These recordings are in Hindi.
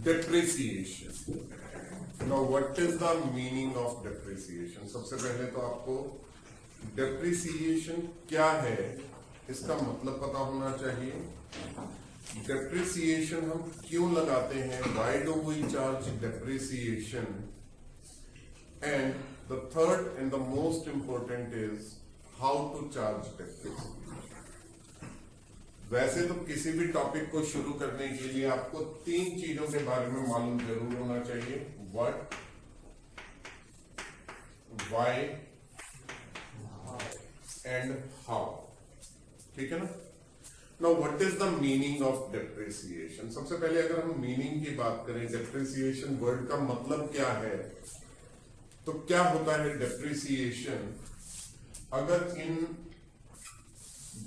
Depreciation. Now what is the meaning of depreciation? सबसे पहले तो आपको डेप्रिसिएशन क्या है इसका मतलब पता होना चाहिए। डेप्रिसिएशन हम क्यों लगाते हैं, why do we charge depreciation, and the third and the most important is how to charge depreciation. वैसे तो किसी भी टॉपिक को शुरू करने के लिए आपको तीन चीजों के बारे में मालूम जरूर होना चाहिए, व्हाट, व्हाई एंड हाउ। ठीक है ना। Now what is the meaning of depreciation? सबसे पहले अगर हम मीनिंग की बात करें, डेप्रिसिएशन वर्ड का मतलब क्या है, तो क्या होता है डेप्रिसिएशन? अगर इन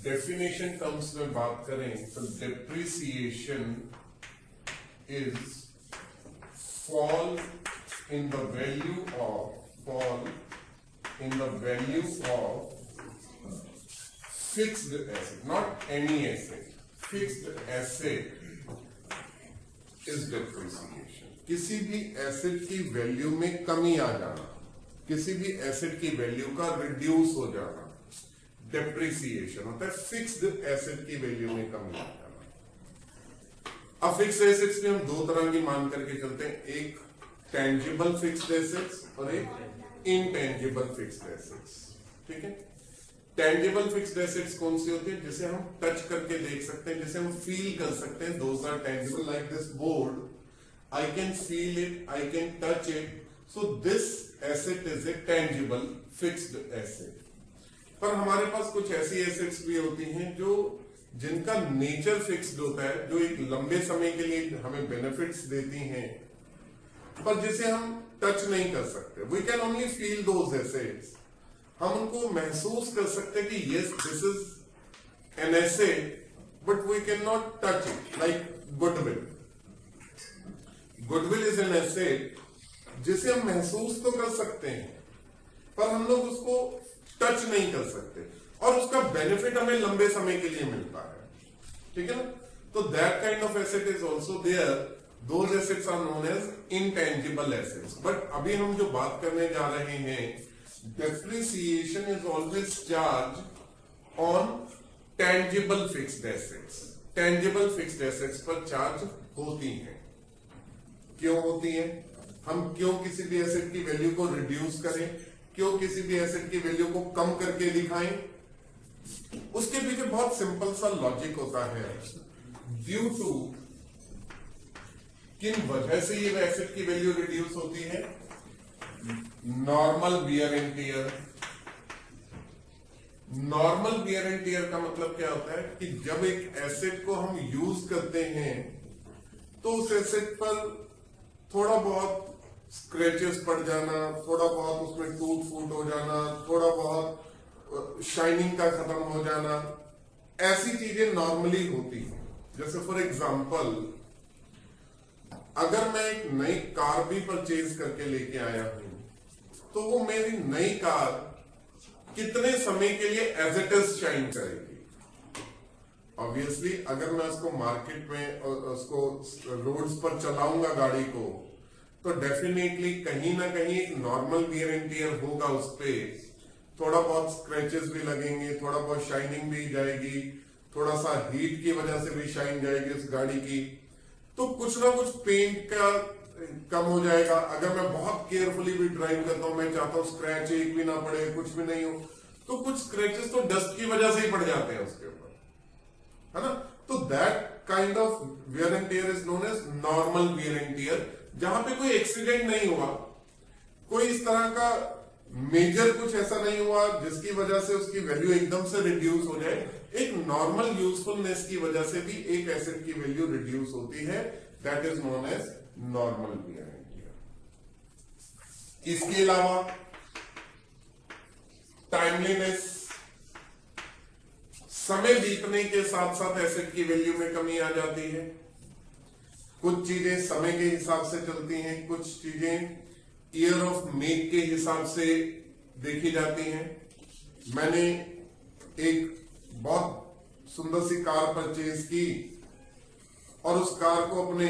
डेफिनेशन टर्म्स में बात करें तो depreciation is fall in the value of fixed asset, not any asset, fixed asset is depreciation. किसी भी एसेट की वैल्यू में कमी आ जाना, किसी भी एसेट की वैल्यू का रिड्यूस हो जाना डेप्रिसिएशन होता है। फिक्स्ड एसेट की वैल्यू में कमी आ जाना। अब फिक्स्ड एसेट्स में हम दो तरह की मान करके चलते हैं, एक टेंजिबल फिक्स्ड एसेट्स और एक इनटेंजिबल फिक्स्ड एसेट्स। ठीक है। टेंजिबल फिक्स्ड एसेट्स कौन सी होती है? जिसे हम टच करके देख सकते हैं, जिसे हम फील कर सकते हैं। Those are tangible, like this board, I can feel it, I can touch it, so this asset is a tangible fixed asset. पर हमारे पास कुछ ऐसी एसेट्स भी होती हैं जिनका नेचर फिक्स्ड होता है, जो एक लंबे समय के लिए हमें बेनिफिट्स देती हैं, पर जिसे हम टच नहीं कर सकते। We can only feel those assets. हम उनको महसूस कर सकते हैं कि yes this is an asset, but we can not touch it, like goodwill. Goodwill is an asset जिसे हम महसूस तो कर सकते हैं, पर हम लोग उसको टच नहीं कर सकते, और उसका बेनिफिट हमें लंबे समय के लिए मिलता है। ठीक है ना। तो that kind of asset is also there. Those assets are known as intangible assets. But अभी हम जो बात करने जा रहे हैं, depreciation is always charge on tangible fixed assets. Tangible fixed assets पर चार्ज होती है। क्यों होती है? हम क्यों किसी भी एसेट की वैल्यू को रिड्यूस करें, क्यों किसी भी एसेट की वैल्यू को कम करके दिखाएं? उसके पीछे बहुत सिंपल सा लॉजिक होता है। ड्यू टू किन वजह से ये एसेट की वैल्यू रिड्यूस होती है? Normal wear and tier. Normal wear and tier का मतलब क्या होता है कि जब एक एसेट को हम यूज करते हैं तो उस एसेट पर थोड़ा बहुत स्क्रैचेस पड़ जाना, थोड़ा बहुत उसमें टूट फूट हो जाना, थोड़ा बहुत शाइनिंग का खत्म हो जाना, ऐसी चीजें नॉर्मली होती हैं। जैसे फॉर एग्जांपल, अगर मैं एक नई कार भी परचेज करके लेके आया हूं, तो वो मेरी नई कार कितने समय के लिए एज इट इज शाइन करेगी? ऑब्वियसली अगर मैं उसको मार्केट में उसको रोड्स पर चलाऊंगा गाड़ी को, तो डेफिनेटली कहीं ना कहीं एक नॉर्मल वियर एंड टियर होगा उस पे। थोड़ा बहुत स्क्रैचेस भी लगेंगे, थोड़ा बहुत शाइनिंग भी जाएगी, थोड़ा सा हीट की वजह से भी शाइन जाएगी उस गाड़ी की, तो कुछ ना कुछ पेंट का कम हो जाएगा। अगर मैं बहुत केयरफुली भी ड्राइव करता हूं, मैं चाहता हूं स्क्रैच एक भी ना पड़े, कुछ भी नहीं हो, तो कुछ स्क्रैचेस तो डस्ट की वजह से ही पड़ जाते हैं उसके ऊपर, है ना। तो that kind of wear and tear is known as normal wear and tear, जहां पे कोई एक्सीडेंट नहीं हुआ, कोई इस तरह का मेजर कुछ ऐसा नहीं हुआ जिसकी वजह से उसकी वैल्यू एकदम से रिड्यूस हो जाए। एक नॉर्मल यूजफुलनेस की वजह से भी एक एसेट की वैल्यू रिड्यूस होती है, that is known as normal wear and tear. इसके अलावा टाइमलीनेस, समय बीतने के साथ साथ एसेट की वैल्यू में कमी आ जाती है। कुछ चीजें समय के हिसाब से चलती हैं, कुछ चीजें ईयर ऑफ मेक के हिसाब से देखी जाती हैं। मैंने एक बहुत सुंदर सी कार परचेज की और उस कार को अपने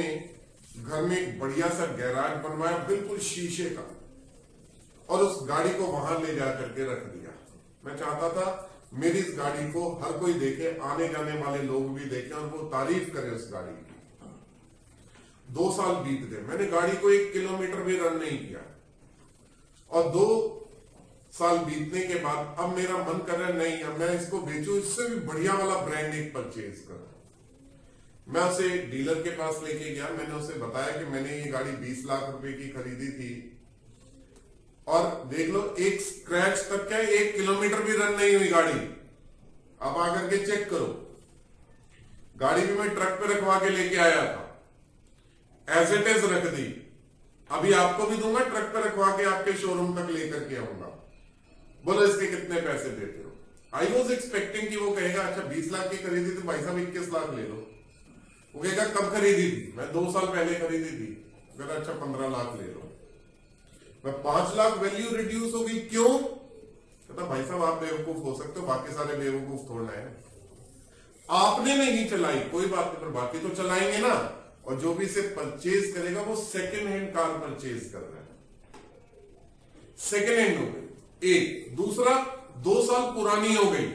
घर में एक बढ़िया सा गैराज बनवाया बिल्कुल शीशे का, और उस गाड़ी को वहां ले जा करके रख दिया। मैं चाहता था मेरी इस गाड़ी को हर कोई देखे, आने जाने वाले लोग भी देखें और वो तारीफ करें उस गाड़ी की। 2 साल बीत गए, मैंने गाड़ी को 1 किलोमीटर भी रन नहीं किया, और 2 साल बीतने के बाद अब मेरा मन कर रहा है नहीं, अब मैं इसको बेचूं, इससे भी बढ़िया वाला ब्रांड एक परचेज करूं। मैं उसे डीलर के पास लेके गया, मैंने उसे बताया कि मैंने ये गाड़ी 20 लाख रुपए की खरीदी थी, और देख लो एक स्क्रैच तक क्या 1 किलोमीटर भी रन नहीं हुई गाड़ी। अब आकर के चेक करो, गाड़ी भी मैं ट्रक पे रखवा के लेके आया था, एज इट इज रख दी। अभी आपको भी दूंगा, ट्रक पे रखवा के आपके शोरूम तक लेकर के आऊंगा। बोलो इसके कितने पैसे देते हो? आई वॉज एक्सपेक्टिंग कि वो कहेगा अच्छा 20 लाख की खरीदी तो भाई साहब 21 लाख ले लो। वो कहेगा कब खरीदी थी? मैं 2 साल पहले खरीदी थी। कहता अच्छा 15 लाख ले लो। मैं 5 लाख वैल्यू रिड्यूस हो गई, क्यों? कहता भाई साहब आप बेवकूफ हो सकते हो, बाकी सारे बेवकूफ थोड़ा है। आपने नहीं चलाई कोई बात नहीं, पर बाकी तो चलाएंगे ना। और जो भी इसे परचेज करेगा वो सेकेंड हैंड कार परचेज कर रहा है, सेकेंड हैंड हो गई एक। दूसरा 2 साल पुरानी हो गई।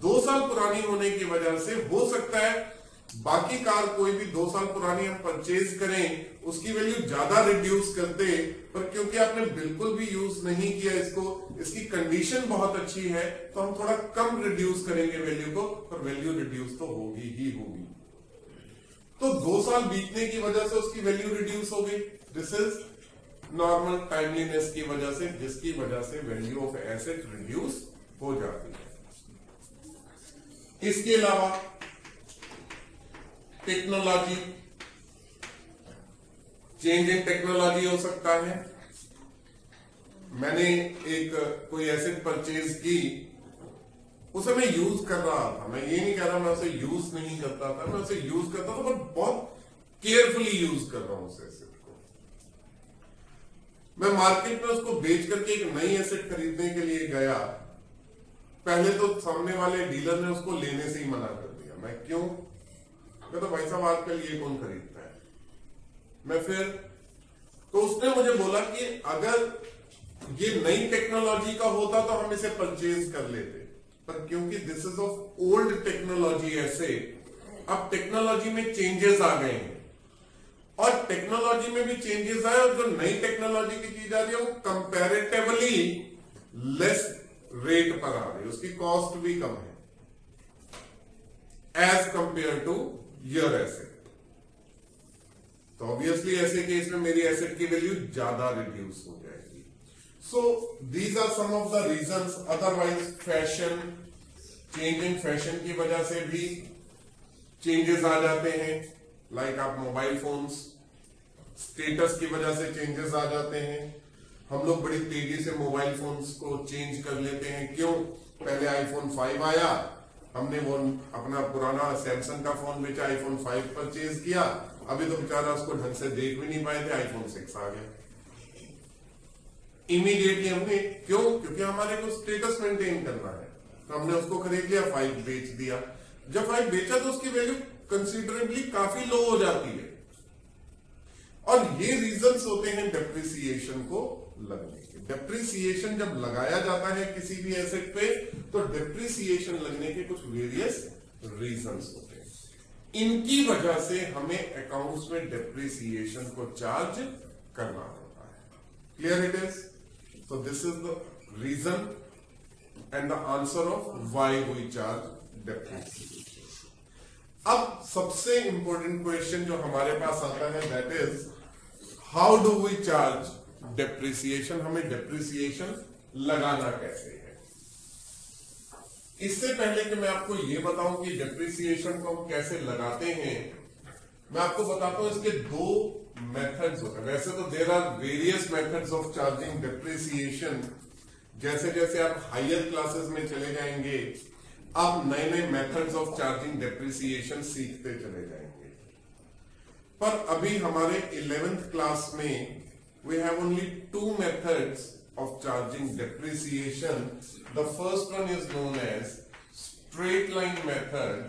2 साल पुरानी होने की वजह से हो सकता है बाकी कार कोई भी 2 साल पुरानी हम परचेज करें उसकी वैल्यू ज्यादा रिड्यूस करते, पर क्योंकि आपने बिल्कुल भी यूज नहीं किया इसको, इसकी कंडीशन बहुत अच्छी है, तो हम थोड़ा कम रिड्यूस करेंगे वैल्यू को, पर वैल्यू रिड्यूस तो होगी ही होगी। तो 2 साल बीतने की वजह से उसकी वैल्यू रिड्यूस हो गई। दिस इज नॉर्मल टाइमलीनेस की वजह से, जिसकी वजह से वैल्यू ऑफ एसेट रिड्यूस हो जाती है। इसके अलावा टेक्नोलॉजी, चेंज इन टेक्नोलॉजी हो सकता है। मैंने एक कोई एसेट परचेज की, उसे मैं यूज कर रहा था, मैं ये नहीं कह रहा मैं उसे यूज नहीं करता था, मैं उसे यूज करता था, पर बहुत केयरफुली यूज कर रहा हूं उस एसेट को। मैं मार्केट में उसको बेच करके एक नई एसेट खरीदने के लिए गया, पहले तो सामने वाले डीलर ने उसको लेने से ही मना कर दिया। मैं क्यों? तो भाई साहब आजकल ये कौन खरीदता है। मैं फिर तो उसने मुझे बोला कि अगर ये नई टेक्नोलॉजी का होता तो हम इसे परचेज कर लेते, पर क्योंकि this is of old technology asset, अब टेक्नोलॉजी में चेंजेस आ गए हैं, और टेक्नोलॉजी में भी चेंजेस आए, और जो नई टेक्नोलॉजी की चीज आ रही है वो कंपैरेटिवली लेस रेट पर आ रही है, उसकी कॉस्ट भी कम है as compare to your asset. तो ऑब्वियसली ऐसे केस में मेरी एसेट की वैल्यू ज्यादा रिड्यूस हो जाएगी। So these are some of the reasons. Otherwise fashion, change in fashion की वजह से भी चेंजेस आ जाते हैं। लाइक आप मोबाइल फोन्स, स्टेटस की वजह से चेंजेस आ जाते हैं। हम लोग बड़ी तेजी से मोबाइल फोन्स को चेंज कर लेते हैं। क्यों? पहले आईफोन 5 आया, हमने वो अपना पुराना सैमसंग का फोन बेचा, आईफोन 5 परचेज किया। अभी तो बेचारा उसको ढंग से देख भी नहीं पाए थे, आईफोन 6 आ गया इमीडिएटली हमने। क्यों? क्योंकि हमारे को स्टेटस मेंटेन करना है, तो हमने उसको खरीद लिया, 5 बेच दिया। जब 5 बेचा तो उसकी वैल्यू कंसिडरेबली काफी लो हो जाती है, और ये रीजंस होते हैं डेप्रिसिएशन को लगने के। डेप्रिसिएशन जब लगाया जाता है किसी भी एसेट पे, तो डेप्रिसिएशन लगने के कुछ वेरियस रीजंस होते हैं। इनकी वजह से हमें अकाउंट्स में डेप्रिसिएशन को चार्ज करना होता है। Clear it is? So this is the reason and the answer of why we charge depreciation. अब सबसे इंपॉर्टेंट क्वेश्चन जो हमारे पास आता है that is how do we charge depreciation? हमें depreciation लगाना कैसे है? इससे पहले कि मैं आपको ये बताऊं कि depreciation को हम कैसे लगाते हैं, मैं आपको बताता हूं इसके 2 मेथड्स होते हैं। वैसे तो there are various methods of charging depreciation. जैसे जैसे आप हायर क्लासेस में चले जाएंगे, आप नए नए मेथड्स ऑफ चार्जिंग डेप्रिसिएशन सीखते चले जाएंगे। पर अभी हमारे 11th क्लास में we have only 2 methods of charging depreciation. The first one is known as straight line method.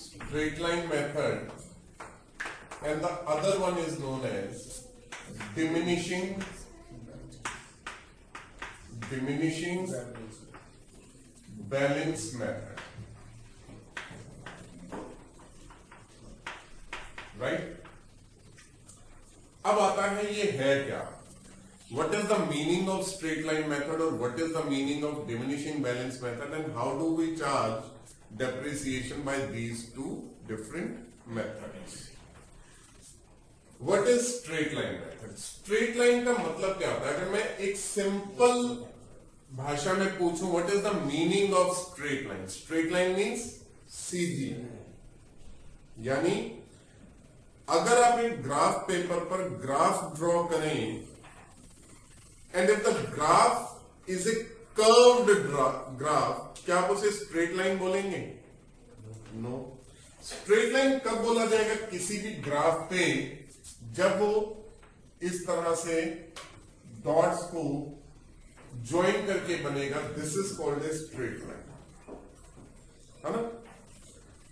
Straight line method and the other one is known as diminishing balance method, right? अब आता है ये है क्या, what is the meaning of straight line method or what is the meaning of diminishing balance method and how do we charge depreciation by these two different methods? What is straight line method? Straight line का मतलब क्या होता है? अगर मैं एक सिंपल भाषा में पूछूं what is the meaning of straight line? Straight line means सीधी, यानी अगर आप एक ग्राफ पेपर पर ग्राफ ड्रॉ करें and if the graph is a curved graph, क्या आप उसे स्ट्रेट लाइन बोलेंगे? नो। स्ट्रेट लाइन कब बोला जाएगा? किसी भी ग्राफ पे जब वो इस तरह से डॉट्स को ज्वाइन करके बनेगा, this is called a straight line, है ना?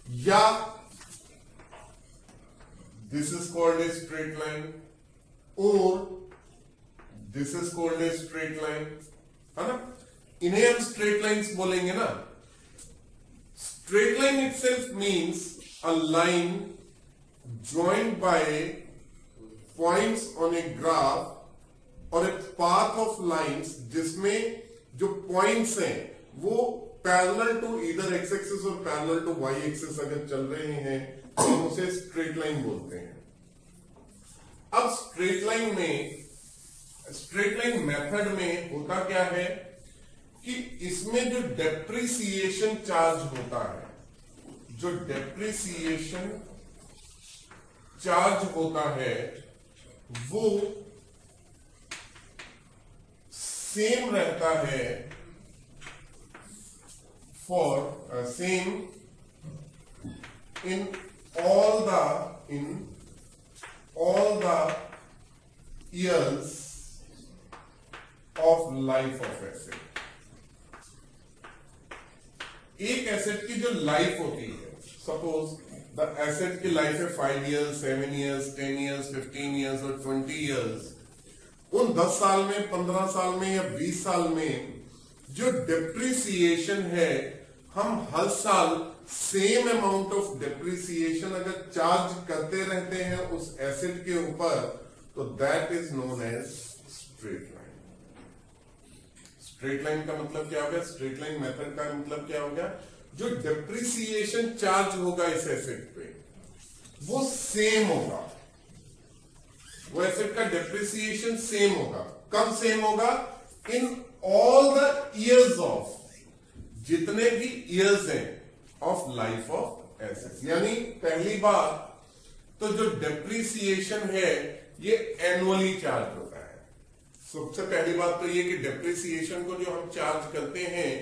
या this is called a straight line और this is called a straight line, है ना? इन्हें हम स्ट्रेट लाइन्स बोलेंगे ना। Straight line itself means a line joined by points on a graph और a path of lines जिसमें जो points हैं वो पैरेलल टू इधर एक्स एक्सिस और पैरेलल टू वाई एक्सिस अगर चल रहे हैं तो हम उसे स्ट्रेट लाइन बोलते हैं। अब स्ट्रेट लाइन मेथड में होता क्या है कि इसमें जो डेप्रिसिएशन चार्ज होता है, जो डेप्रिसिएशन चार्ज होता है वो सेम रहता है for same in all the years of life of asset। एक एसेट की जो लाइफ होती है, सपोज द एसेट की लाइफ है 5 years, 7 years, 10 years, 15 years और 20 years। उन 10 साल में, 15 साल में या 20 साल में जो डेप्रिसिएशन है, हम हर साल सेम अमाउंट ऑफ डेप्रिसिएशन अगर चार्ज करते रहते हैं उस एसेट के ऊपर, तो that is known as straight line. Straight line का मतलब क्या हो गया? स्ट्रेट लाइन मेथड का मतलब क्या हो गया? जो डेप्रिसिएशन चार्ज होगा इस एसेट पे वो सेम होगा, वो एसेट का डेप्रिसिएशन सेम होगा। कब सेम होगा? In all the years of, जितने भी इयर्स हैं ऑफ लाइफ ऑफ एसेट। यानी पहली बात तो जो डेप्रिसिएशन है ये एनुअली चार्ज होता है। सबसे पहली बात तो ये कि डेप्रिसिएशन को जो हम चार्ज करते हैं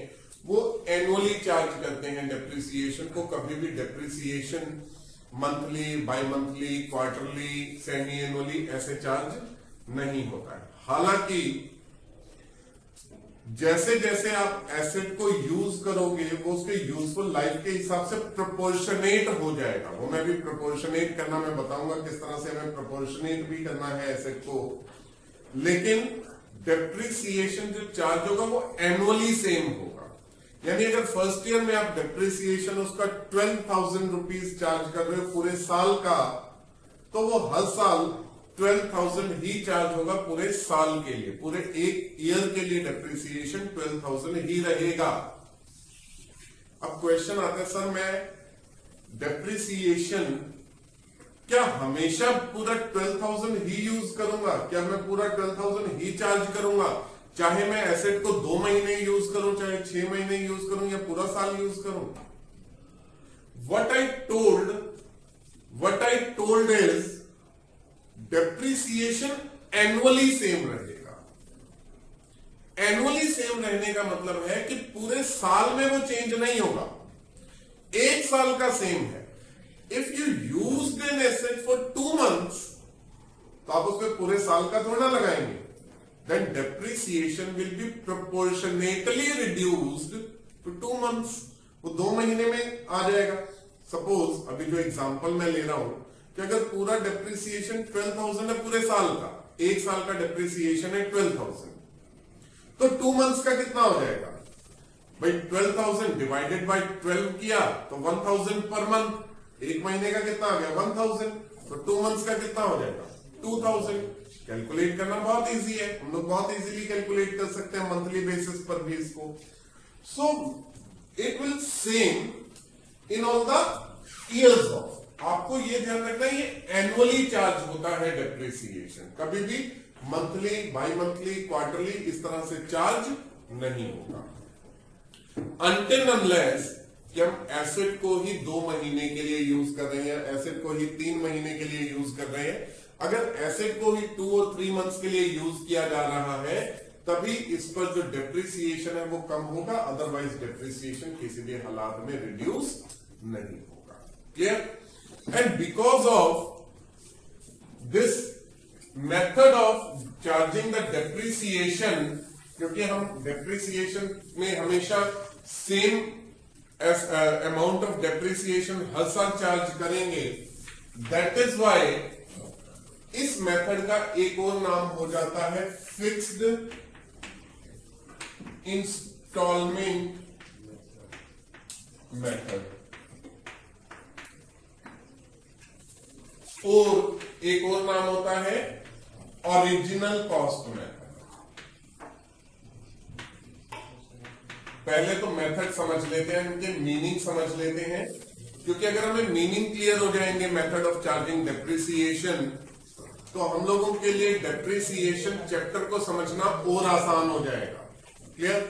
वो एनुअली चार्ज करते हैं। डेप्रिसिएशन को कभी भी depreciation monthly, by monthly, quarterly, semi annually ऐसे चार्ज नहीं होता है। हालांकि जैसे जैसे आप एसेट को यूज करोगे वो उसके यूजफुल लाइफ के हिसाब से प्रोपोर्शनेट हो जाएगा। वो मैं भी प्रोपोर्शनेट करना मैं बताऊंगा किस तरह से हमें प्रोपोर्शनेट भी करना है एसेट को। लेकिन डेप्रिसिएशन जो चार्ज होगा वो एनुअली सेम होगा। यानी अगर फर्स्ट ईयर में आप डेप्रिसिएशन उसका 12,000 रुपीज चार्ज कर रहे हो पूरे साल का, तो वो हर साल 12,000 ही चार्ज होगा पूरे साल के लिए। पूरे एक ईयर के लिए डेप्रिसिएशन 12,000 ही रहेगा। अब क्वेश्चन आता है, सर मैं डेप्रिसिएशन क्या हमेशा पूरा 12,000 ही यूज करूंगा? क्या मैं पूरा 12,000 ही चार्ज करूंगा? चाहे मैं एसेट को 2 महीने यूज करूं, चाहे 6 महीने यूज करूं या पूरा साल यूज करूं? What I told is depreciation annually same रहेगा। एनुअली सेम रहने का मतलब है कि पूरे साल में वो चेंज नहीं होगा, एक साल का सेम है। If you use an asset for 2 months तो आप उसमें पूरे साल का थोड़ा लगाएंगे। Then depreciation will be proportionately reduced to 2 months। वो 2 महीने में आ जाएगा। सपोज अभी जो एग्जांपल मैं ले रहा हूं कि अगर पूरा डेप्रिसिएशन 12,000 है पूरे साल का, एक साल का डेप्रिसिएशन है 12,000, तो 2 मंथ्स का कितना हो जाएगा भाई? 12,000 डिवाइडेड बाय 12 किया तो 1,000 पर मंथ, एक महीने का कितना आ गया 1,000, तो 2 मंथ्स का कितना हो जाएगा 2,000। कैलकुलेट करना बहुत इजी है, हम लोग बहुत इजीली कैलकुलेट कर सकते हैं मंथली बेसिस पर भी इसको। So it will same in all the years of. आपको ये ध्यान रखना है ये एनुअली चार्ज होता है डेप्रिसिएशन, कभी भी मंथली, बाई मंथली, क्वार्टरली इस तरह से चार्ज नहीं होगा। अनटिल अनलेस कि हम एसेट को ही 2 महीने के लिए यूज कर रहे हैं, एसेट को ही 3 महीने के लिए यूज कर रहे हैं। अगर एसेट को ही 2 और 3 मंथ्स के लिए यूज किया जा रहा है तभी इस पर जो डेप्रिसिएशन है वो कम होगा, अदरवाइज डेप्रिसिएशन किसी भी हालात में रिड्यूस नहीं होगा। Clear? And because of this method of charging the depreciation, क्योंकि हम डेप्रिसिएशन में हमेशा सेम अमाउंट ऑफ डेप्रिसिएशन हर साल चार्ज करेंगे, दैट इज वाई इस मेथड का एक और नाम हो जाता है फिक्स्ड इंस्टॉलमेंट मेथड, और एक और नाम होता है ओरिजिनल कॉस्ट मेथड। पहले तो मेथड समझ लेते हैं, इनके मीनिंग समझ लेते हैं, क्योंकि अगर हमें मीनिंग क्लियर हो जाएंगे मेथड ऑफ चार्जिंग डेप्रिसिएशन तो हम लोगों के लिए डेप्रिसिएशन चैप्टर को समझना और आसान हो जाएगा। क्लियर?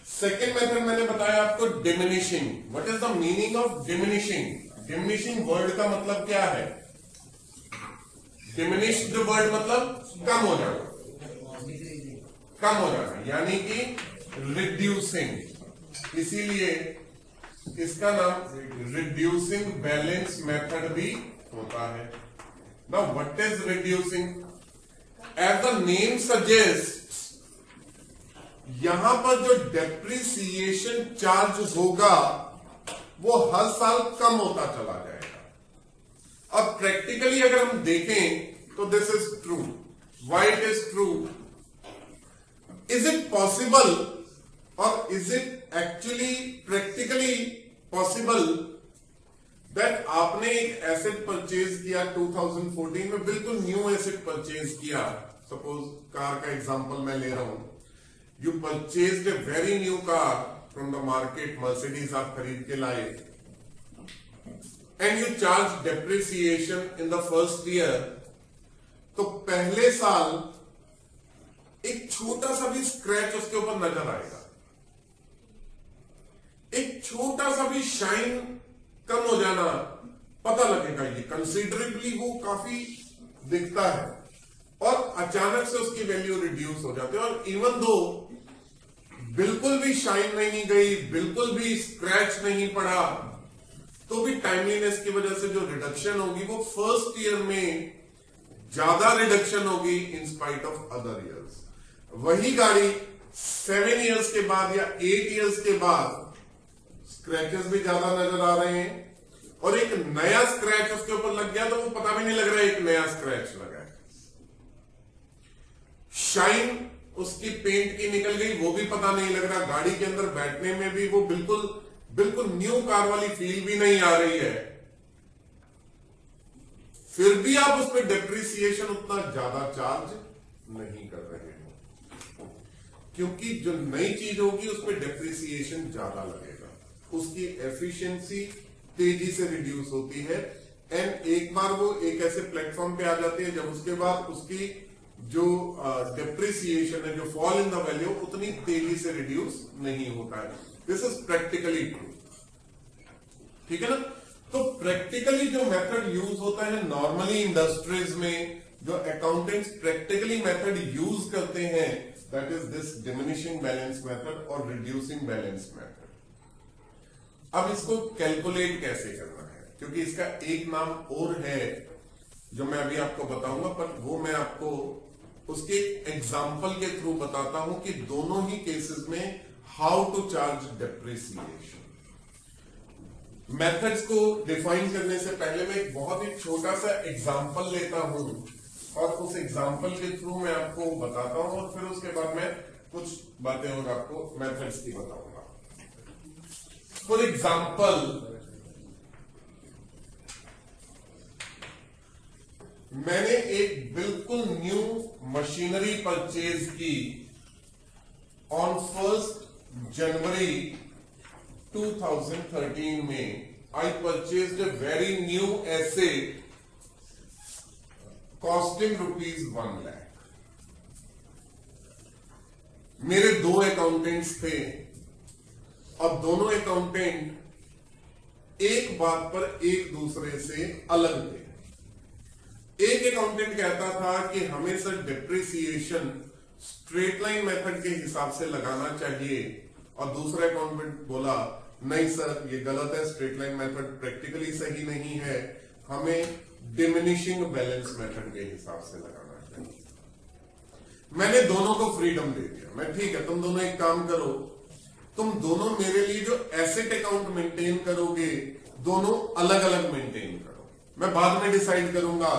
सेकेंड मेथड मैंने बताया आपको diminishing. What is the meaning of diminishing? Diminishing word का मतलब क्या है? डिमिनिश्ड वर्ड मतलब कम हो जाना, कम हो जाना, यानी कि रिड्यूसिंग। इसीलिए इसका नाम रिड्यूसिंग बैलेंस मेथड भी होता है। Now what is reducing? As the name suggests, यहां पर जो डेप्रिसिएशन चार्ज होगा वो हर साल कम होता चला जाएगा। अब प्रैक्टिकली अगर हम देखें तो this is true. Why it is true? Is it possible और is it actually practically possible that आपने एक एसेट परचेज किया 2014 में, बिल्कुल न्यू एसेट परचेज किया, सपोज कार का एग्जांपल मैं ले रहा हूं, you purchased a very new car from the market, Mercedes आप खरीद के लाए, and you charge depreciation in the first year, तो पहले साल एक छोटा सा भी स्क्रैच उसके ऊपर नजर आएगा, एक छोटा सा भी शाइन कम हो जाना पता लगेगा, ये कंसिडरेबली वो काफी दिखता है, और अचानक से उसकी वैल्यू रिड्यूस हो जाती है। और इवन दो बिल्कुल भी शाइन नहीं गई, बिल्कुल भी स्क्रैच नहीं पड़ा, तो भी टाइमलीनेस की वजह से जो रिडक्शन होगी वो फर्स्ट ईयर में ज्यादा रिडक्शन होगी in spite of other years. वही गाड़ी 7 ईयर्स के बाद या 8 ईयर्स के बाद स्क्रैचेस भी ज्यादा नजर आ रहे हैं, और एक नया स्क्रैच उसके ऊपर लग गया तो वो पता भी नहीं लग रहा है एक नया स्क्रैच लगा है। शाइन उसकी पेंट की निकल गई वो भी पता नहीं लग रहा, गाड़ी के अंदर बैठने में भी वो बिल्कुल न्यू कार वाली फील भी नहीं आ रही है, फिर भी आप उस पर डेप्रिसिएशन उतना ज्यादा चार्ज नहीं कर रहे हो, क्योंकि जो नई चीज होगी उस पर डेप्रिसिएशन ज्यादा लगेगा, उसकी एफिशिएंसी तेजी से रिड्यूस होती है, एंड एक बार वो एक ऐसे प्लेटफॉर्म पे आ जाती है जब उसके बाद उसकी जो डेप्रिसिएशन है, जो फॉल इन द वैल्यू, उतनी तेजी से रिड्यूस नहीं होता है। दिस इज प्रैक्टिकली ट्रू, ठीक है ना। तो प्रैक्टिकली जो मेथड यूज होता है नॉर्मली इंडस्ट्रीज में, जो अकाउंटेंट्स प्रैक्टिकली मेथड यूज करते हैं, that is this diminishing balance method और रिड्यूसिंग बैलेंस मेथड। अब इसको कैलकुलेट कैसे करना है, क्योंकि इसका एक नाम और है जो मैं अभी आपको बताऊंगा, पर वो मैं आपको उसके एग्जाम्पल के थ्रू बताता हूं कि दोनों ही केसेस में how to charge depreciation. Methods को डिफाइन करने से पहले मैं एक बहुत ही छोटा सा एग्जांपल लेता हूं और उस एग्जांपल के थ्रू मैं आपको बताता हूं और फिर उसके बाद मैं कुछ बातें और आपको मेथड्स की बताऊंगा। फॉर एग्जांपल, मैंने एक बिल्कुल न्यू मशीनरी परचेज की ऑन 1 जनवरी 2013 में। I purchased a very new asset costing ₹1 lakh। मेरे 2 अकाउंटेंट्स थे। अब दोनों अकाउंटेंट एक बात पर एक दूसरे से अलग थे। एक अकाउंटेंट कहता था कि हमें sir depreciation straight line method के हिसाब से लगाना चाहिए, और दूसरा अकाउंटेंट बोला नहीं सर ये गलत है, स्ट्रेट लाइन मेथड प्रैक्टिकली सही नहीं है, हमें डिमिनिशिंग बैलेंस मेथड के हिसाब से लगाना चाहिए। मैंने दोनों को फ्रीडम दे दिया। मैं ठीक है, तुम दोनों एक काम करो, तुम दोनों मेरे लिए जो एसेट अकाउंट मेंटेन करोगे दोनों अलग अलग मेंटेन करो। मैं बाद में डिसाइड करूंगा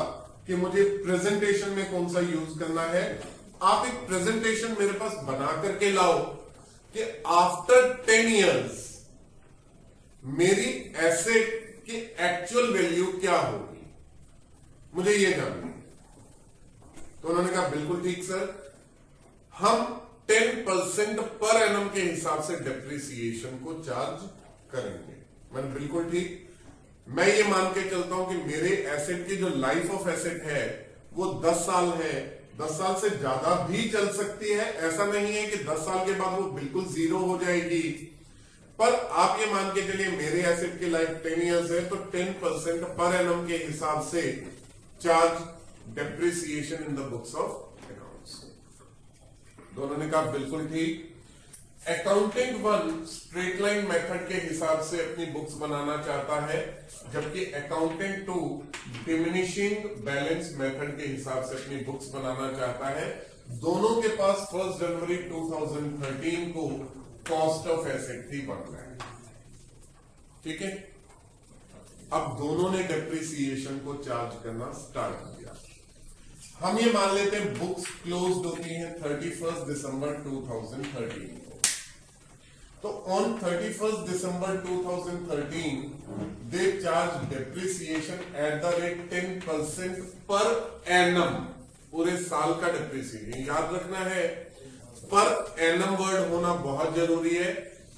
कि मुझे प्रेजेंटेशन में कौन सा यूज करना है। आप एक प्रेजेंटेशन मेरे पास बना करके लाओ कि आफ्टर 10 इयर्स मेरी एसेट की एक्चुअल वैल्यू क्या होगी, मुझे ये जानना है। तो उन्होंने कहा बिल्कुल ठीक सर, हम 10% पर एनम के हिसाब से डेप्रिसिएशन को चार्ज करेंगे। मैंने बिल्कुल ठीक। मैं ये मान के चलता हूं कि मेरे एसेट की जो लाइफ ऑफ एसेट है वो 10 साल है, 10 साल से ज्यादा भी चल सकती है। ऐसा नहीं है कि 10 साल के बाद वो बिल्कुल जीरो हो जाएगी, पर आप ये मान के चलिए मेरे एसेट की लाइफ 10 इयर्स है, तो 10% पर एनम के हिसाब से charge depreciation in the books of accounts. दोनों ने कहा बिल्कुल ठीक। अकाउंटेंट 1 स्ट्रेट लाइन मेथड के हिसाब से अपनी बुक्स बनाना चाहता है, जबकि अकाउंटेंट 2 डिमिनिशिंग बैलेंस मेथड के हिसाब से अपनी बुक्स बनाना चाहता है। दोनों के पास 1 जनवरी 2013 को कॉस्ट ऑफ एसेट थी 1 लाख। ठीक है, अब दोनों ने डेप्रिसिएशन को चार्ज करना स्टार्ट किया। हम ये मान लेते हैं बुक्स क्लोज्ड होती हैं 31 दिसंबर 2013 को। तो on 31 December 2013 they charge depreciation at the rate 10% पर एनम। पूरे साल का डेप्रिसिएशन याद रखना है, पर एनम वर्ड होना बहुत जरूरी है।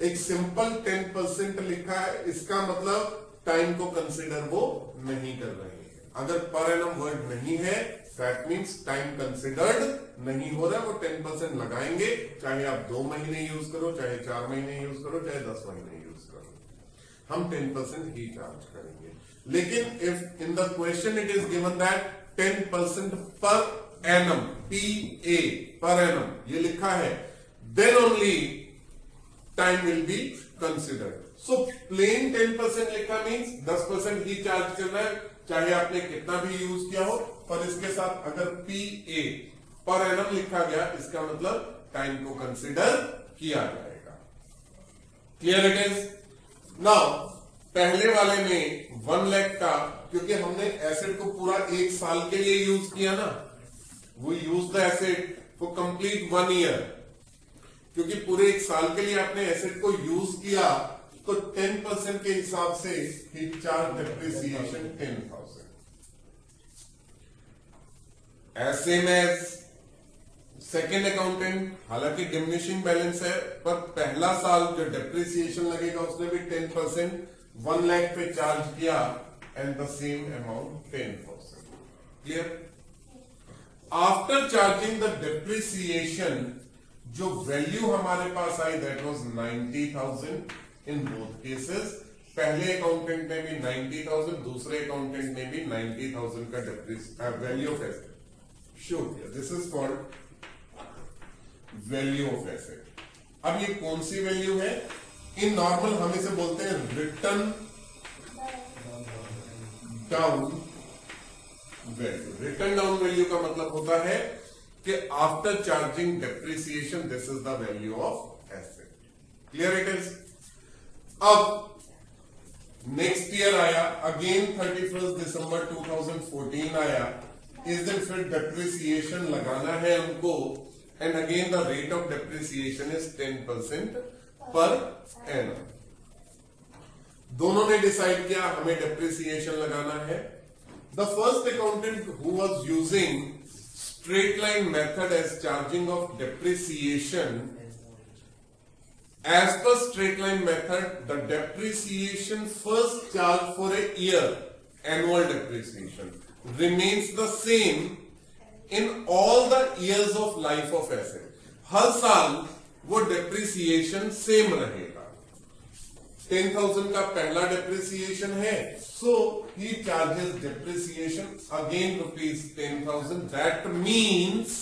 एक सिंपल 10% लिखा है, इसका मतलब टाइम को कंसिडर वो नहीं कर रहे हैं। अगर पर एनम वर्ड नहीं है दैट मीन्स टाइम कंसिडर्ड नहीं हो रहा है। वो 10% लगाएंगे, चाहे आप 2 महीने यूज करो, चाहे 4 महीने यूज करो, चाहे 10 महीने यूज करो, हम 10% ही चार्ज करेंगे। लेकिन if in the question it is given that 10% पर एनम, PA पर एनम ये लिखा है, then only time will be considered. So plain 10% लिखा मीन्स 10% ही चार्ज करना है, चाहे आपने कितना भी यूज किया हो। पर इसके साथ अगर PA पर एनम लिखा गया, इसका मतलब टाइम को कंसिडर किया जाएगा। Clear it is? नाउ पहले वाले में 1 लाख का, क्योंकि हमने एसेट को पूरा 1 साल के लिए यूज किया ना, वो use the asset for complete 1 year, क्योंकि पूरे 1 साल के लिए आपने एसेट को यूज किया, तो 10% के हिसाब से ही चार्ज डेप्रिसिएशन 10,000। ऐसे में सेकेंड अकाउंटेंट, हालांकि डिमिनिशिंग बैलेंस है, पर पहला साल जो डेप्रिसिएशन लगेगा उसने भी 10% 1 लाख पे चार्ज किया and the same amount 10,000। Clear? After charging the depreciation जो वैल्यू हमारे पास आई that was 90,000 in both cases. पहले अकाउंटेंट ने भी 90,000, दूसरे अकाउंटेंट ने भी 90,000 का वैल्यू ऑफ एसेट शो किया। This is called value of asset. अब ये कौन सी वैल्यू है? इन नॉर्मल हम इसे बोलते हैं return down value. Return down value का मतलब होता है कि after charging depreciation this is the value of asset. Clear it is? अब नेक्स्ट ईयर आया, अगेन 31 दिसंबर 2014 आया, इस दिन फिर डेप्रिसिएशन लगाना है हमको, and again the rate of depreciation is 10% पर एनम। दोनों ने डिसाइड किया हमें डेप्रिसिएशन लगाना है। The first accountant who was using straight line method as charging of depreciation, as per straight line method, the depreciation first charge for a year, annual depreciation, remains the same in all the years of life of asset. हर साल वो depreciation same रहेगा। 10,000 का पहला depreciation है, so he charges depreciation again rupees 10,000. That means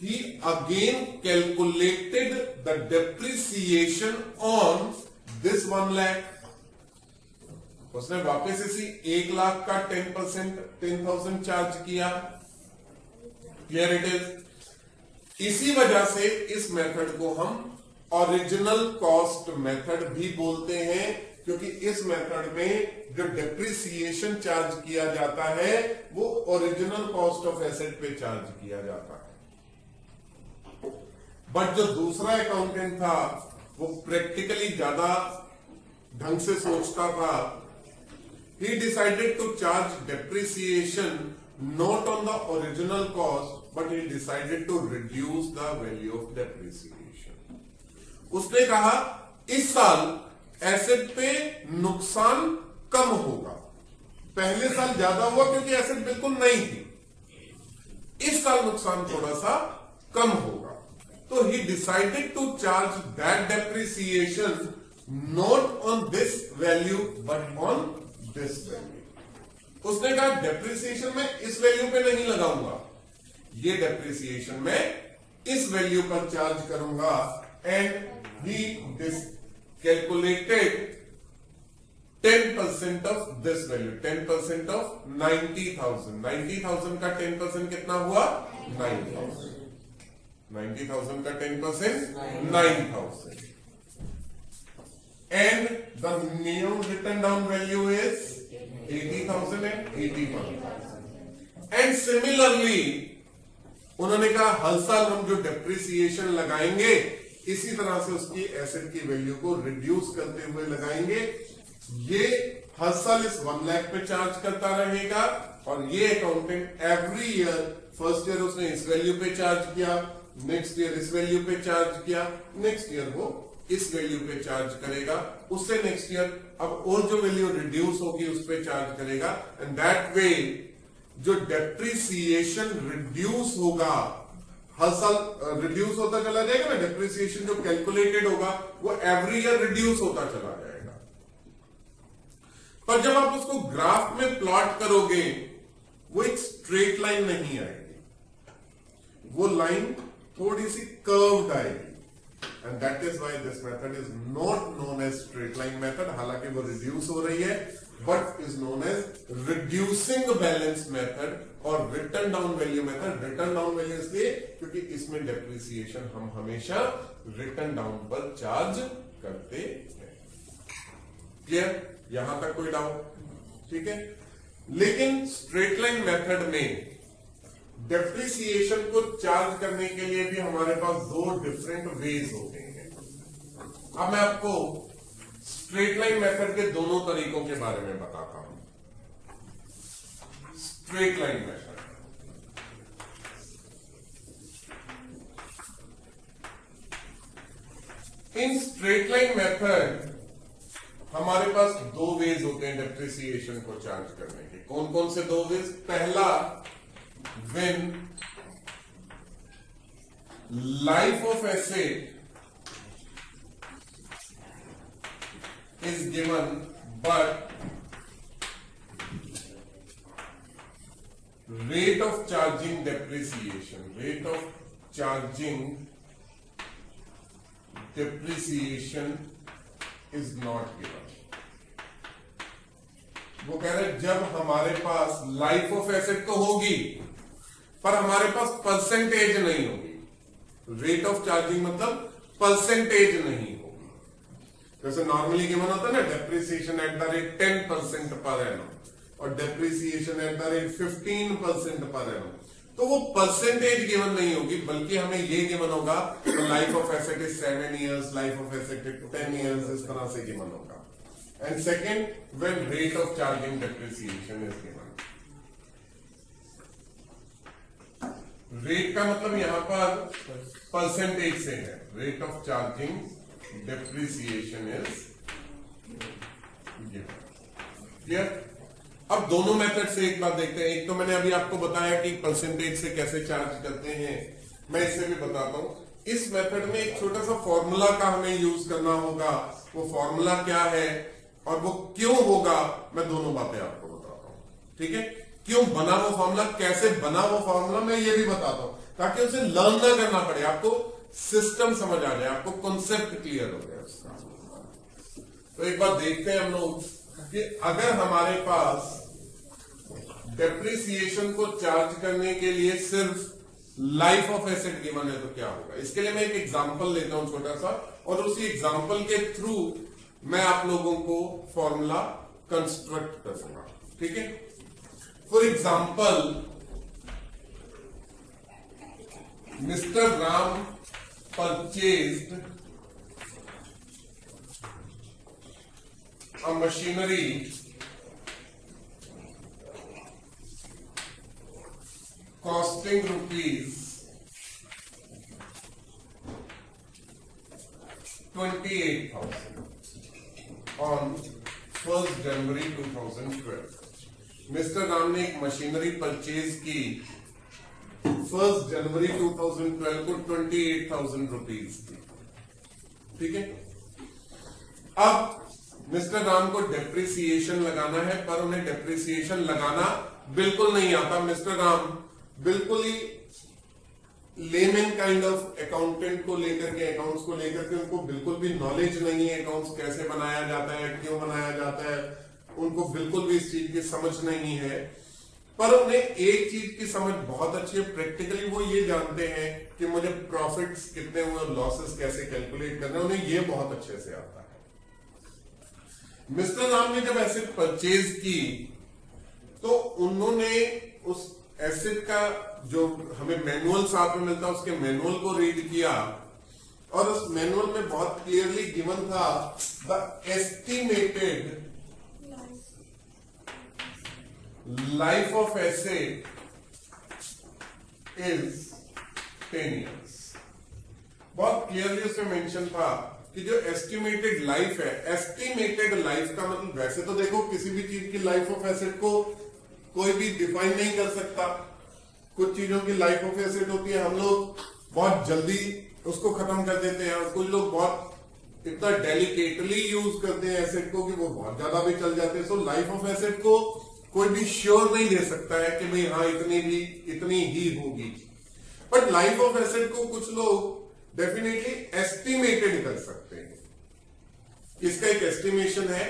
he again calculated the depreciation on this 1 lakh. उसने वापस इसी 1 लाख का 10% 10,000 चार्ज किया। Clear it is. इसी वजह से इस मेथड को हम ओरिजिनल कॉस्ट मेथड भी बोलते हैं, क्योंकि इस मेथड में जो डेप्रिसिएशन चार्ज किया जाता है वो ओरिजिनल कॉस्ट ऑफ एसेट पे चार्ज किया जाता है। बट जो दूसरा अकाउंटेंट था वो प्रैक्टिकली ज्यादा ढंग से सोचता था। He decided to charge depreciation not on the original cost, but he decided to reduce the value of depreciation. उसने कहा इस साल एसेट पे नुकसान कम होगा, पहले साल ज्यादा हुआ क्योंकि एसेट बिल्कुल नहीं थी, इस साल नुकसान थोड़ा सा कम होगा। तो he decided to charge that depreciation not on this value but on this value. उसने कहा डेप्रिसिएशन में इस वैल्यू पे नहीं लगाऊंगा, ये डेप्रिसिएशन में इस वैल्यू पर चार्ज करूंगा, and he calculated 10% of this value, 10% of 90,000. 90,000 का 10% कितना हुआ? 9,000। 90,000 का 10% 9,000, and the new written down value is 80,000 and 81,000. And similarly उन्होंने कहा हर साल हम जो डेप्रिसिएशन लगाएंगे इसी तरह से उसकी एसेट की वैल्यू को रिड्यूस करते हुए लगाएंगे। ये हर साल इस 1 लाख पे चार्ज करता रहेगा, और ये accountant every year, first year उसने इस वैल्यू पे चार्ज किया, नेक्स्ट ईयर इस वैल्यू पे चार्ज किया, नेक्स्ट ईयर वो इस वैल्यू पे चार्ज करेगा, उससे नेक्स्ट ईयर अब और जो वैल्यू रिड्यूस होगी उस पे चार्ज करेगा, एंड दैट वे जो डेप्रिसिएशन रिड्यूस होगा हर साल रिड्यूस होता चला जाएगा ना। डेप्रिसिएशन जो कैलकुलेटेड होगा वो एवरी ईयर रिड्यूस होता चला जाएगा। पर जब आप उसको ग्राफ में प्लॉट करोगे वो एक स्ट्रेट लाइन नहीं आएगी, वो लाइन थोड़ी सी कर्व्ड आएगी, and that is why this method is not known as straight line method. हालांकि वो रिड्यूस हो रही है, but is known as reducing balance method और written down value method. Written down value इसलिए क्योंकि इसमें डेप्रिसिएशन हम हमेशा रिटर्न डाउन पर चार्ज करते हैं। क्लियर? यहां तक कोई डाउट? ठीक है। लेकिन स्ट्रेट लाइन मेथड में डेप्रिसिएशन को चार्ज करने के लिए भी हमारे पास दो डिफरेंट वेज होते हैं। अब मैं आपको स्ट्रेट लाइन मेथड के दोनों तरीकों के बारे में बताता हूं। Straight line method, in straight line method हमारे पास दो वेज होते हैं डेप्रिसिएशन को चार्ज करने के। कौन कौन से दो वेज? पहला, when life of asset is given but rate of charging depreciation is not given। वो कह रहे जब हमारे पास लाइफ ऑफ एसेट तो होगी पर हमारे पास परसेंटेज नहीं होगी। रेट ऑफ चार्जिंग मतलब परसेंटेज नहीं होगी। जैसे नॉर्मली गिवन होता है ना, डेप्रिसिएशन एट द रेट 10% पर एनम और depreciation at the rate 15% per annum, तो वो परसेंटेज गिवन नहीं होगी, बल्कि हमें ये गिवन होगा life of asset is 7 years, life of asset is 10 years, इस तरह से गिवन होगा. And second, when rate of charging depreciation is given. Rate का मतलब यहां पर परसेंटेज से है. Rate of charging depreciation is given. Clear? अब दोनों मेथड से एक बात देखते हैं. एक तो मैंने अभी आपको बताया कि परसेंटेज से कैसे चार्ज करते हैं, मैं इससे भी बताता हूं. इस मेथड में एक छोटा सा फॉर्मूला का हमें यूज करना होगा. वो फॉर्मूला क्या है और वो क्यों होगा, मैं दोनों बातें आपको बताता हूं. ठीक है? क्यों बना वो फॉर्मूला, कैसे बना वो फॉर्मूला, मैं ये भी बताता हूं, ताकि उसे लर्न ना करना पड़े, आपको सिस्टम समझ आ जाए, आपको कॉन्सेप्ट क्लियर हो जाए उसका. तो एक बार देखते हैं हम लोग कि अगर हमारे पास डेप्रिसिएशन को चार्ज करने के लिए सिर्फ लाइफ ऑफ एसेट गिवन है तो क्या होगा. इसके लिए मैं एक एग्जांपल लेता हूं छोटा सा, और उसी एग्जांपल के थ्रू मैं आप लोगों को फॉर्मूला कंस्ट्रक्ट करूंगा. ठीक है? For example, mister Ram purchased a machinery costing rupees 28,000 on 1st January 2012. Mister Ram ने एक मशीनरी परचेज की 1st जनवरी 2012 को 28,000 रुपीज की. ठीक है? अब मिस्टर राम को डेप्रिसिएशन लगाना है, पर उन्हें डेप्रिसिएशन लगाना बिल्कुल नहीं आता. मिस्टर राम बिल्कुल ही लेमैन काइंड ऑफ अकाउंटेंट को लेकर के, अकाउंट्स को लेकर के उनको बिल्कुल भी नॉलेज नहीं है. अकाउंट्स कैसे बनाया जाता है, क्यों बनाया जाता है, उनको बिल्कुल भी इस चीज की समझ नहीं है. पर उन्हें एक चीज की समझ बहुत अच्छी है. प्रैक्टिकली वो ये जानते हैं कि मुझे प्रॉफिट्स कितने हुए, लॉसेस कैसे कैलकुलेट करना है, उन्हें ये बहुत अच्छे से आता है. मिस्टर राम ने जब एसेट परचेज की तो उन्होंने उस एसेट का जो हमें मैनुअल साथ में मिलता है, उसके मैनुअल को रीड किया, और उस मैनुअल में बहुत क्लियरली गिवन था the estimated life of asset is 10 years. बहुत क्लियरली उसमें मेंशन था कि जो एस्टिमेटेड लाइफ है, एस्टिमेटेड लाइफ का मतलब, वैसे तो देखो किसी भी चीज की लाइफ ऑफ एसेट को कोई भी डिफाइन नहीं कर सकता. कुछ चीजों की लाइफ ऑफ एसेट होती है, हम लोग बहुत जल्दी उसको खत्म कर देते हैं, और कुछ लोग बहुत इतना डेलिकेटली यूज करते हैं एसेट को कि वो बहुत ज्यादा भी चल जाते हैं. सो लाइफ ऑफ एसेट को कोई भी श्योर नहीं दे सकता है कि भाई हाँ इतनी ही होगी. बट लाइफ ऑफ एसेट को कुछ लोग डेफिनेटली एस्टिमेटेड कर सकते हैं. इसका एक एस्टिमेशन है,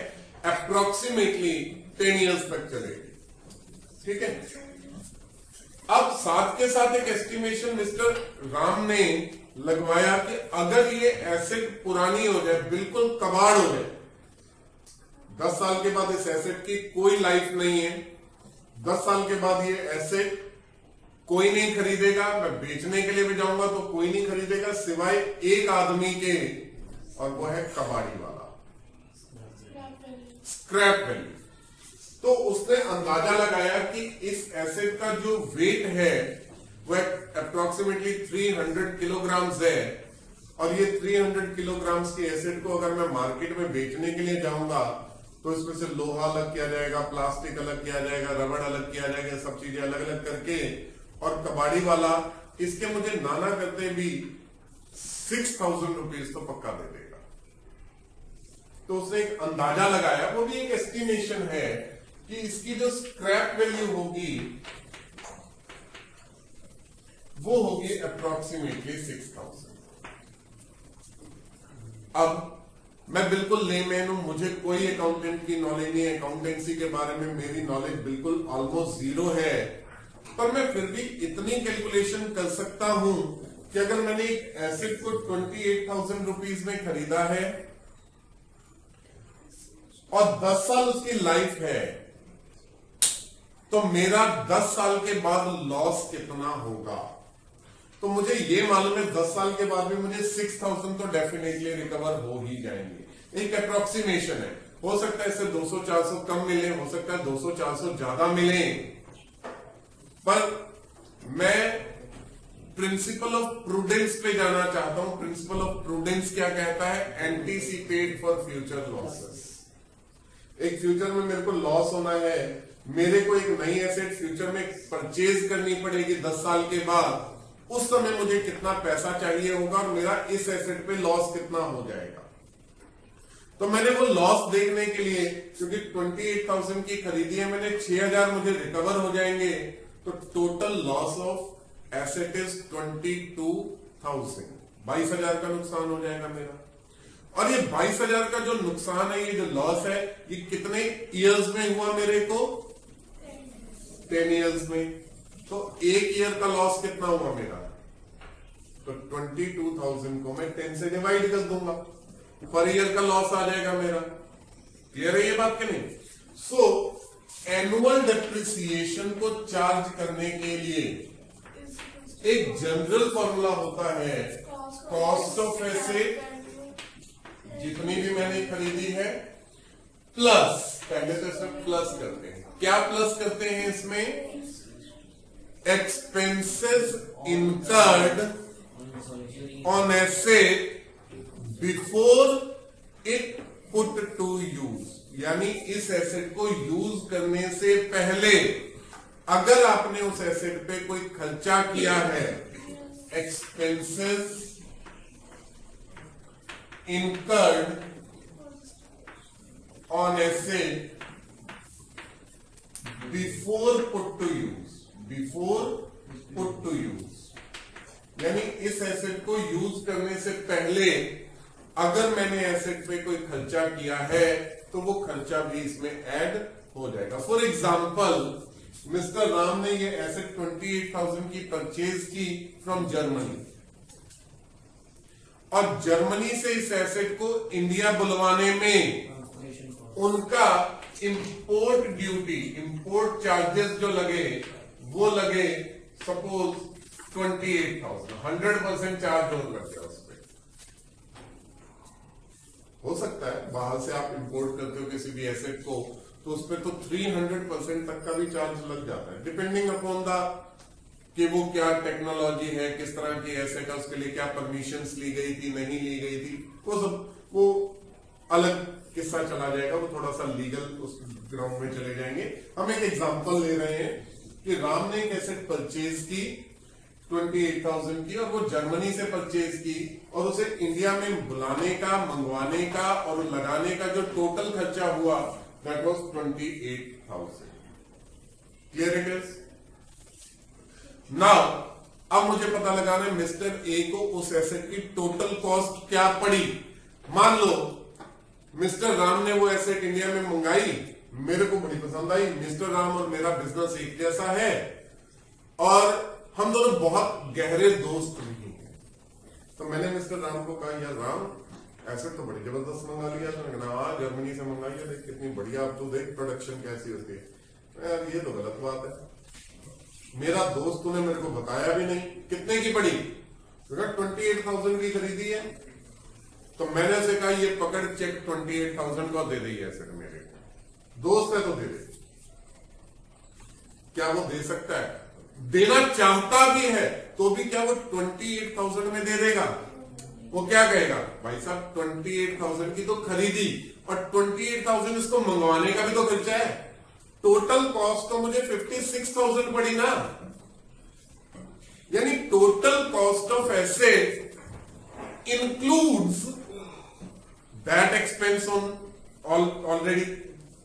अप्रोक्सीमेटली 10 years तक चलेगी. ठीक है? अब साथ के साथ एक एस्टिमेशन मिस्टर राम ने लगवाया कि अगर ये एसेट पुरानी हो जाए, बिल्कुल कबाड़ हो जाए, 10 साल के बाद इस एसेट की कोई लाइफ नहीं है, 10 साल के बाद ये एसेट कोई नहीं खरीदेगा, मैं बेचने के लिए भी जाऊंगा तो कोई नहीं खरीदेगा सिवाय एक आदमी के, और वो है कबाड़ी वाला, स्क्रैप वैल्यू. तो उसने अंदाजा लगाया कि इस एसेट का जो वेट है वो अप्रोक्सीमेटली 300 किलोग्राम्स है, और ये 300 किलोग्राम्स की एसेट को अगर मैं मार्केट में बेचने के लिए जाऊंगा तो इसमें से लोहा अलग किया जाएगा, प्लास्टिक अलग किया जाएगा, रबड़ अलग किया जाएगा, सब चीजें अलग अलग करके, और कबाड़ी वाला इसके मुझे नाना करते भी 6,000 रुपीज तो पक्का दे देगा. तो उसने एक अंदाजा लगाया, वो भी एक एस्टिमेशन है कि इसकी जो स्क्रैप वैल्यू होगी वो होगी अप्रोक्सीमेटली 6,000. अब मैं बिल्कुल लेमैन हूं, मुझे कोई अकाउंटेंट की नॉलेज नहीं है, अकाउंटेंसी के बारे में मेरी नॉलेज बिल्कुल ऑलमोस्ट जीरो है, पर मैं फिर भी इतनी कैलकुलेशन कर सकता हूं कि अगर मैंने एक एसेट को 28,000 रुपीज में खरीदा है और 10 साल उसकी लाइफ है, तो मेरा 10 साल के बाद लॉस कितना होगा? तो मुझे ये मालूम है 10 साल के बाद भी मुझे 6,000 तो डेफिनेटली रिकवर हो ही जाएंगे। एक अप्रोक्सीमेशन है, हो सकता है इससे 200-400 कम मिले, हो सकता है 200-400 ज्यादा मिले, पर मैं प्रिंसिपल ऑफ प्रूडेंस पे जाना चाहता हूं। प्रिंसिपल ऑफ प्रूडेंस क्या कहता है? Anticipate for future losses. एक फ्यूचर में मेरे को लॉस होना है, मेरे को एक नई एसेट फ्यूचर में परचेज करनी पड़ेगी 10 साल के बाद, उस समय मुझे कितना पैसा चाहिए होगा और मेरा इस एसेट पे लॉस कितना हो जाएगा। तो मैंने वो लॉस देखने के लिए, क्योंकि 28,000 की खरीदी है मैंने, 6,000 मुझे रिकवर हो जाएंगे, तो total loss of asset is 22,000। 22,000 का नुकसान हो जाएगा मेरा। और ये 22,000 का जो नुकसान है, ये जो लॉस है, ये कितने ईयर्स में हुआ मेरे को? 10 ईयर्स में। तो एक ईयर का लॉस कितना हुआ मेरा? तो 22,000 को मैं 10 से डिवाइड कर दूंगा, पर ईयर का लॉस आ जाएगा मेरा। क्लियर है ये बात कि नहीं? सो एनुअल डेप्रिसिएशन को चार्ज करने के लिए एक जनरल फॉर्मूला होता है, कॉस्ट ऑफ एसेट जितनी भी मैंने खरीदी है प्लस, पहले तो इसमें प्लस करते हैं। क्या प्लस करते हैं इसमें? Expenses incurred on asset before it put to use, यानी इस एसेट को यूज करने से पहले अगर आपने उस एसेट पे कोई खर्चा किया है, expenses incurred on asset before put to use, before put to use, यानी इस एसेट को यूज करने से पहले अगर मैंने एसेट पे कोई खर्चा किया है तो वो खर्चा भी इसमें ऐड हो जाएगा। फॉर एग्जाम्पल, मिस्टर राम ने ये एसेट 28,000 की परचेज की फ्रॉम जर्मनी, और जर्मनी से इस एसेट को इंडिया बुलवाने में उनका इंपोर्ट ड्यूटी, इंपोर्ट चार्जेस जो लगे, वो लगे सपोज 28,000, 100% चार्ज और लग गया उस पर। हो सकता है बाहर से आप इंपोर्ट करते हो किसी भी एसेट को, तो उस पर तो 300% तक का भी चार्ज लग जाता है, डिपेंडिंग अपॉन द कि वो क्या टेक्नोलॉजी है, किस तरह की एसेट है, उसके लिए क्या परमिशंस ली गई थी, नहीं ली गई थी, वो सब वो अलग किस्सा चला जाएगा, वो थोड़ा सा लीगल उस ग्राउंड में चले जाएंगे। हम एक एग्जांपल ले रहे हैं कि राम ने एक एसेट परचेज की 28,000 की, और वो जर्मनी से परचेज की, और उसे इंडिया में बुलाने का, मंगवाने का और लगाने का जो टोटल खर्चा हुआ, that was 28,000। Clear it is? Now अब मुझे पता लगाना है मिस्टर ए को उस एसेट की टोटल कॉस्ट क्या पड़ी। मान लो मिस्टर राम ने वो एसेट इंडिया में मंगाई, मेरे को बड़ी पसंद आई, मिस्टर राम और मेरा बिजनेस एक जैसा है और हम दोनों बहुत गहरे दोस्त भी हैं। तो मैंने मिस्टर राम को कहा, यार राम एसेट तो बड़ी जबरदस्त मंगा लिया था। हाँ, जर्मनी से मंगाई है, देख कितनी बढ़िया, अब तो देख प्रोडक्शन कैसी होती है। यार ये तो गलत बात है, मेरा दोस्त तूने मेरे को बताया भी नहीं। कितने की पड़ी? 28,000 की खरीदी है। तो मैंने उसे कहा, ये पकड़ चेक 28,000 का दे दी एसेट मेरे को, दोस्त है तो दे दे। क्या वो दे सकता है? देना चाहता भी है तो भी क्या वो 28,000 में दे देगा? वो क्या कहेगा, भाई साहब 28,000 की तो खरीदी और 28,000 इसको मंगवाने का भी तो खर्चा है, टोटल कॉस्ट तो मुझे 56,000 पड़ी ना। यानी total cost of asset includes that expense on already,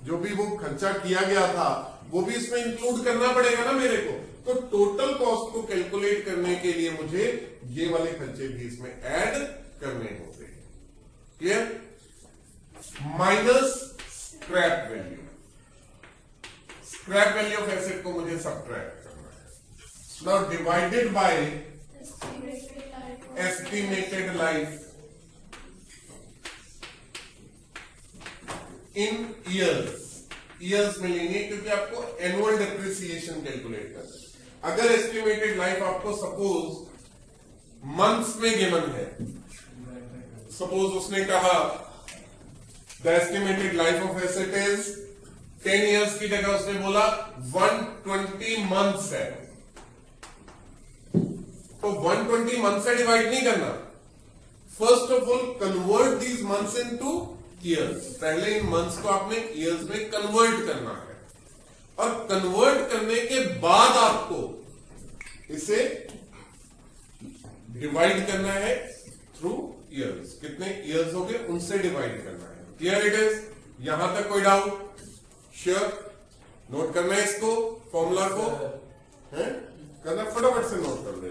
जो भी वो खर्चा किया गया था वो भी इसमें इंक्लूड करना पड़ेगा ना मेरे को। तो टोटल कॉस्ट को कैलकुलेट करने के लिए मुझे ये वाले खर्चे भी इसमें ऐड करने होते हैं। Clear? Minus scrap value, scrap value of asset को मुझे सब्ट्रैक्ट करना है। Now divided by estimated life in years में लेंगे क्योंकि आपको एनुअल डेप्रिसिएशन कैलकुलेट करना है। अगर एस्टिमेटेड लाइफ आपको सपोज मंथ्स में गिवन है, सपोज उसने कहा the estimated life of asset is 10 years की जगह उसने बोला 120 मंथ्स है, तो 120 मंथ से डिवाइड नहीं करना। First of all convert these months into years, पहले इन मंथ्स को आपने ईयर्स में कन्वर्ट करना है और कन्वर्ट करने के बाद आपको इसे डिवाइड करना है थ्रू ईयर्स। कितने ईयर्स हो गए उनसे डिवाइड करना है। Clear it is? यहां तक कोई डाउट? श्योर? नोट करना है इसको, फॉर्मूला को है करना, फटाफट से नोट कर दे।